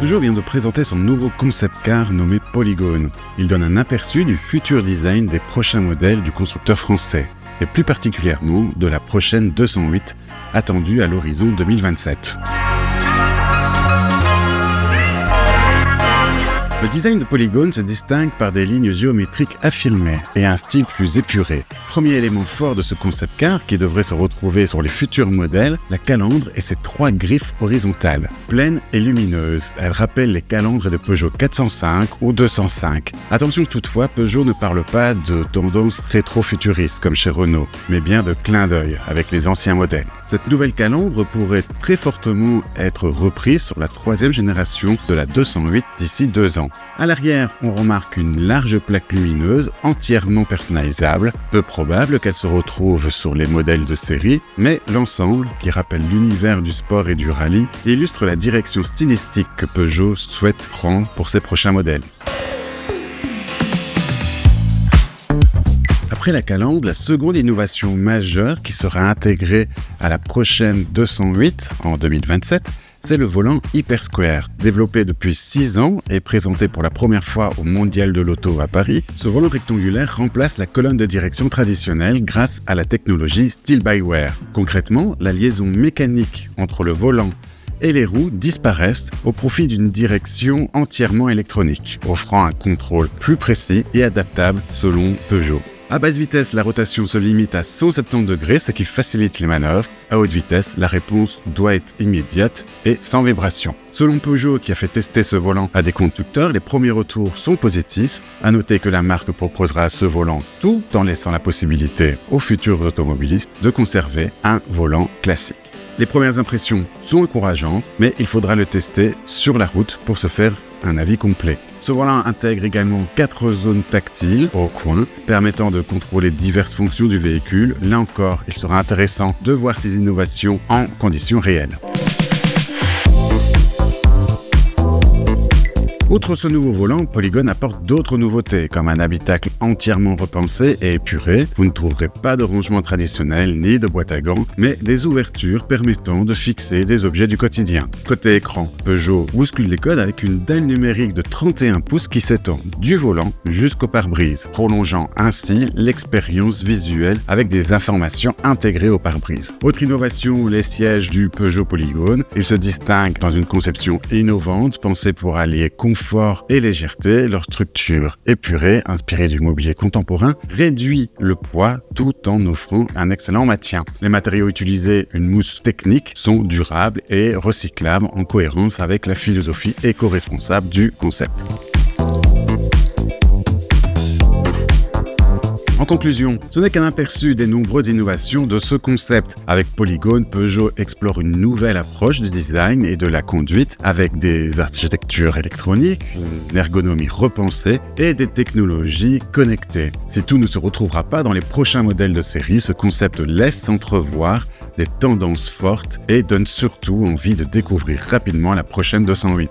Peugeot vient de présenter son nouveau concept car nommé Polygone. Il donne un aperçu du futur design des prochains modèles du constructeur français, et plus particulièrement de la prochaine 208, attendue à l'horizon 2027. Le design de Polygone se distingue par des lignes géométriques affilmées et un style plus épuré. Premier élément fort de ce concept car, qui devrait se retrouver sur les futurs modèles, la calandre et ses 3 griffes horizontales. Pleines et lumineuses, elles rappellent les calandres de Peugeot 405 ou 205. Attention toutefois, Peugeot ne parle pas de tendance rétro-futuriste comme chez Renault, mais bien de clin d'œil avec les anciens modèles. Cette nouvelle calandre pourrait très fortement être reprise sur la 3e génération de la 208 d'ici 2 ans. À l'arrière, on remarque une large plaque lumineuse entièrement personnalisable. Peu probable qu'elle se retrouve sur les modèles de série, mais l'ensemble, qui rappelle l'univers du sport et du rallye, illustre la direction stylistique que Peugeot souhaite prendre pour ses prochains modèles. Après la calandre, la seconde innovation majeure qui sera intégrée à la prochaine 208 en 2027, c'est le volant HyperSquare. Développé depuis 6 ans et présenté pour la première fois au Mondial de l'Auto à Paris, ce volant rectangulaire remplace la colonne de direction traditionnelle grâce à la technologie Steer-by-Wire. Concrètement, la liaison mécanique entre le volant et les roues disparaissent au profit d'une direction entièrement électronique, offrant un contrôle plus précis et adaptable selon Peugeot. À basse vitesse, la rotation se limite à 170 degrés, ce qui facilite les manœuvres. À haute vitesse, la réponse doit être immédiate et sans vibration. Selon Peugeot, qui a fait tester ce volant à des conducteurs, les premiers retours sont positifs. À noter que la marque proposera ce volant tout en laissant la possibilité aux futurs automobilistes de conserver un volant classique. Les premières impressions sont encourageantes, mais il faudra le tester sur la route pour se faire un avis complet. Ce volant intègre également 4 zones tactiles au coin, permettant de contrôler diverses fonctions du véhicule. Là encore, il sera intéressant de voir ces innovations en conditions réelles. Outre ce nouveau volant, Polygone apporte d'autres nouveautés, comme un habitacle entièrement repensé et épuré. Vous ne trouverez pas de rangement traditionnel ni de boîte à gants, mais des ouvertures permettant de fixer des objets du quotidien. Côté écran, Peugeot bouscule les codes avec une dalle numérique de 31 pouces qui s'étend du volant jusqu'au pare-brise, prolongeant ainsi l'expérience visuelle avec des informations intégrées au pare-brise. Autre innovation, les sièges du Peugeot Polygone. Ils se distinguent dans une conception innovante, pensée pour allier confort et légèreté. Leur structure épurée, inspirée du mobilier contemporain, réduit le poids tout en offrant un excellent maintien. Les matériaux utilisés, une mousse technique, sont durables et recyclables en cohérence avec la philosophie éco-responsable du concept. En conclusion, ce n'est qu'un aperçu des nombreuses innovations de ce concept. Avec Polygone, Peugeot explore une nouvelle approche du design et de la conduite avec des architectures électroniques, une ergonomie repensée et des technologies connectées. Si tout ne se retrouvera pas dans les prochains modèles de série, ce concept laisse entrevoir des tendances fortes et donne surtout envie de découvrir rapidement la prochaine 208.